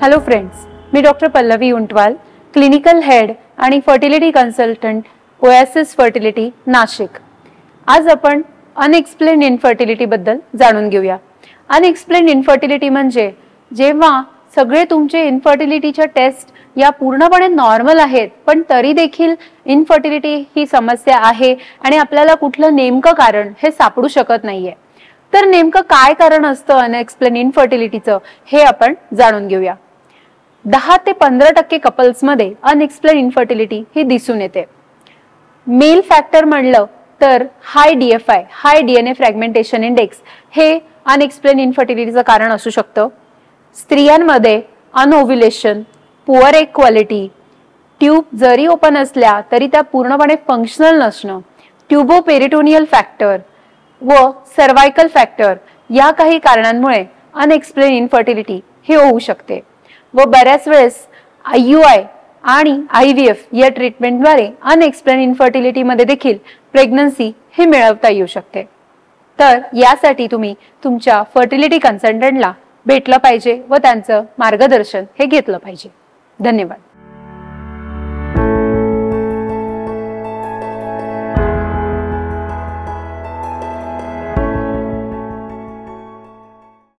Hello friends, मी doctor Pallavi Untwal, clinical head आणि fertility consultant Oasis fertility Nashik. आज आपण अनएक्सप्लेन्ड इनफर्टिलिटी बद्दल जाणून घेऊया। अनएक्सप्लेन्ड इनफर्टिलिटी म्हणजे जेव्हा सगळे तुमचे इनफर्टिलिटीच्या टेस्ट या पूर्णपणे नॉर्मल आहेत, पण तरी देखील इनफर्टिलिटी ही समस्या आहे आणि आपल्याला कुठलं नेमकं कारण हे सापडू शकत नाहीये। तर नेमकं काय कारण असतं अनएक्सप्लेन्ड इनफर्टिलिटीचं हे आपण जाणून घेऊया। 10 ते 15% कपल्स मध्ये अनएक्सप्लेन्ड इनफर्टिलिटी ही दिसून येते। मेल फॅक्टर म्हणलं तर हाय डीएफआय, हाय डीएनए फ्रॅगमेंटेशन इंडेक्स हे अनएक्सप्लेन्ड इनफर्टिलिटीचं कारण असू शकतं। स्त्रियांमध्ये अनओव्युलेशन, पुअर एग क्वालिटी, ट्यूब जरी ओपन असल्या तरी त्या पूर्णपणे फंक्शनल नसणं, ट्यूबोपेरिटोनियल फॅक्टर व सर्वायकल फॅक्टर या काही कारणांमुळे अनएक्सप्लेन्ड इनफर्टिलिटी हे होऊ शकते व बऱ्याच वेळेस आययूआय आणि आयव्हीएफ या ट्रीटमेंटद्वारे अनएक्सप्लेन्ड इनफर्टिलिटी मध्ये देखील प्रेग्नन्सी हे मिळवता येऊ शकते। तर यासाठी तुम्ही तुमच्या फर्टिलिटी कन्सल्टंटला भेटलं पाहिजे व त्यांचं मार्गदर्शन हे घेतलं पाहिजे। धन्यवाद।